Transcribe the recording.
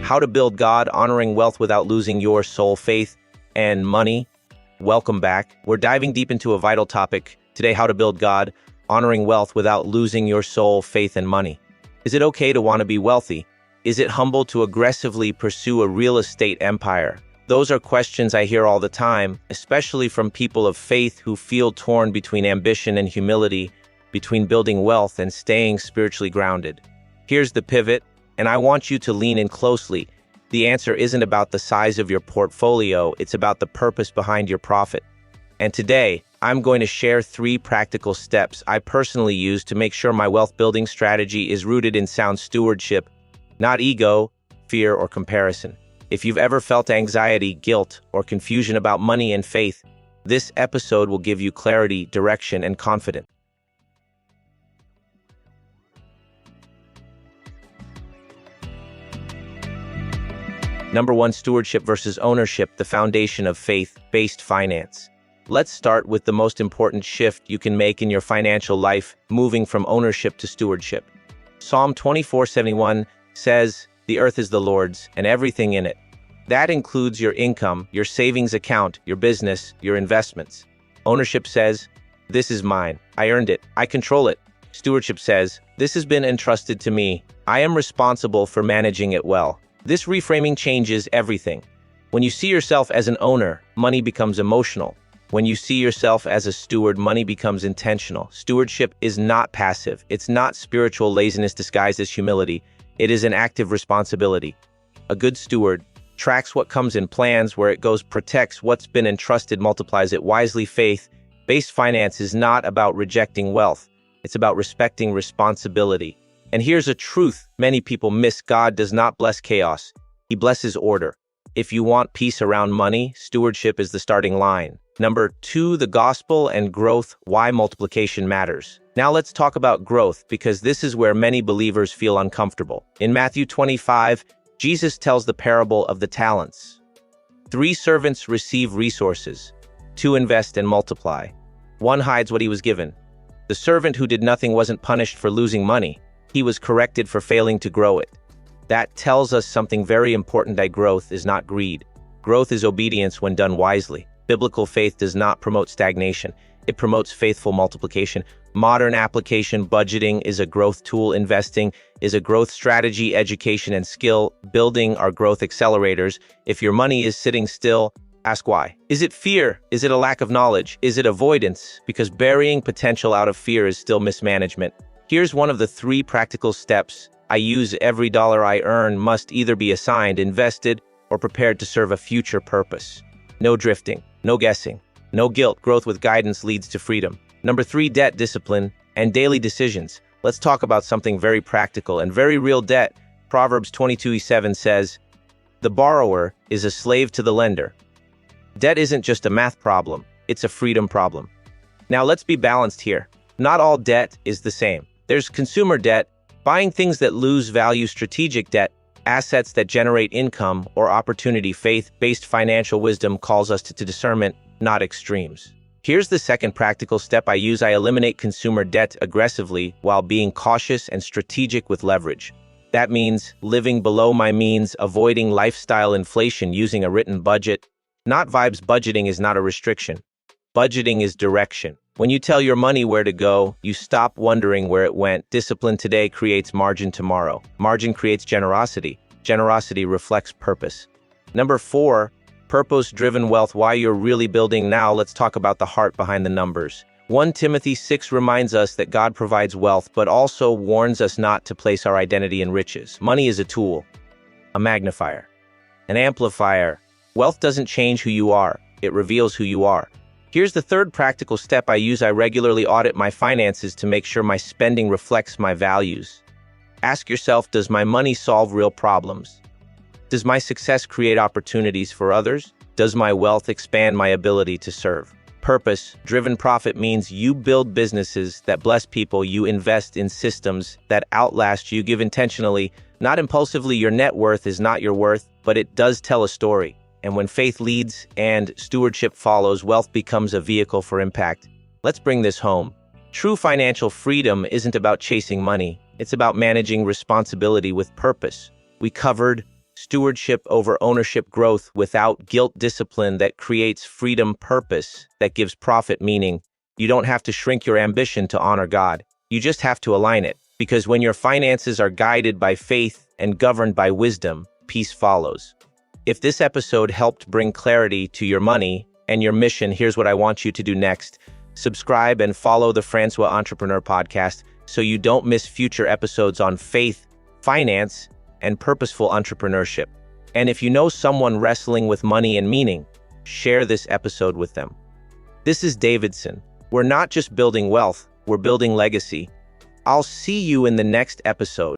How to Build God, Honoring Wealth Without Losing Your Soul, Faith, and Money. Welcome back. We're diving deep into a vital topic today: how to build God, honoring wealth without losing your soul, faith, and money. Is it okay to want to be wealthy? Is it humble to aggressively pursue a real estate empire? Those are questions I hear all the time, especially from people of faith who feel torn between ambition and humility, between building wealth and staying spiritually grounded. Here's the pivot, and I want you to lean in closely. The answer isn't about the size of your portfolio, it's about the purpose behind your profit. And today, I'm going to share 3 practical steps I personally use to make sure my wealth-building strategy is rooted in sound stewardship, not ego, fear, or comparison. If you've ever felt anxiety, guilt, or confusion about money and faith, this episode will give you clarity, direction, and confidence. Number 1, stewardship versus ownership, the foundation of faith-based finance. Let's start with the most important shift you can make in your financial life, moving from ownership to stewardship. Psalm 24:71 says, "The earth is the Lord's, and everything in it." That includes your income, your savings account, your business, your investments. Ownership says, "This is mine. I earned it. I control it." Stewardship says, "This has been entrusted to me. I am responsible for managing it well." This reframing changes everything. When you see yourself as an owner, money becomes emotional. When you see yourself as a steward, money becomes intentional. Stewardship is not passive. It's not spiritual laziness disguised as humility. It is an active responsibility. A good steward tracks what comes in, plans where it goes, protects what's been entrusted, multiplies it wisely. Faith-based finance is not about rejecting wealth. It's about respecting responsibility. And here's a truth many people miss: God does not bless chaos. He blesses order. If you want peace around money, stewardship is the starting line. Number 2, the gospel and growth, why multiplication matters. Now let's talk about growth, because this is where many believers feel uncomfortable. In Matthew 25, Jesus tells the parable of the talents. 3 servants receive resources. 2 invest and multiply. 1 hides what he was given. The servant who did nothing wasn't punished for losing money. He was corrected for failing to grow it. That tells us something very important: that growth is not greed. Growth is obedience when done wisely. Biblical faith does not promote stagnation. It promotes faithful multiplication. Modern application: budgeting is a growth tool. Investing is a growth strategy. Education and skill building are growth accelerators. If your money is sitting still, ask why. Is it fear? Is it a lack of knowledge? Is it avoidance? Because burying potential out of fear is still mismanagement. Here's one of the 3 practical steps I use. Every dollar I earn must either be assigned, invested, or prepared to serve a future purpose. No drifting, no guessing, no guilt. Growth with guidance leads to freedom. Number 3, debt discipline and daily decisions. Let's talk about something very practical and very real: debt. Proverbs 22:7 says, "The borrower is a slave to the lender." Debt isn't just a math problem, it's a freedom problem. Now let's be balanced here. Not all debt is the same. There's consumer debt, buying things that lose value; strategic debt, assets that generate income or opportunity. Faith-based financial wisdom calls us to discernment, not extremes. Here's the second practical step I use. I eliminate consumer debt aggressively while being cautious and strategic with leverage. That means living below my means, avoiding lifestyle inflation, using a written budget. Not vibes. Budgeting is not a restriction. Budgeting is direction. When you tell your money where to go, you stop wondering where it went. Discipline today creates margin tomorrow. Margin creates generosity. Generosity reflects purpose. Number 4, purpose-driven wealth, why you're really building now. Let's talk about the heart behind the numbers. 1 Timothy 6 reminds us that God provides wealth, but also warns us not to place our identity in riches. Money is a tool, a magnifier, an amplifier. Wealth doesn't change who you are, it reveals who you are. Here's the 3rd practical step I use. I regularly audit my finances to make sure my spending reflects my values. Ask yourself, does my money solve real problems? Does my success create opportunities for others? Does my wealth expand my ability to serve? Purpose-driven profit means you build businesses that bless people, you invest in systems that outlast you, give intentionally, not impulsively. Your net worth is not your worth, but it does tell a story. And when faith leads and stewardship follows, wealth becomes a vehicle for impact. Let's bring this home. True financial freedom isn't about chasing money. It's about managing responsibility with purpose. We covered Stewardship over ownership growth without guilt discipline that creates freedom purpose, that gives profit meaning. You don't have to shrink your ambition to honor God. You just have to align it. Because when your finances are guided by faith and governed by wisdom, peace follows. If this episode helped bring clarity to your money and your mission, here's what I want you to do next. Subscribe and follow the Francois Entrepreneur Podcast so you don't miss future episodes on faith, finance, and purposeful entrepreneurship. And if you know someone wrestling with money and meaning, share this episode with them. This is Davidson. We're not just building wealth, we're building legacy. I'll see you in the next episode.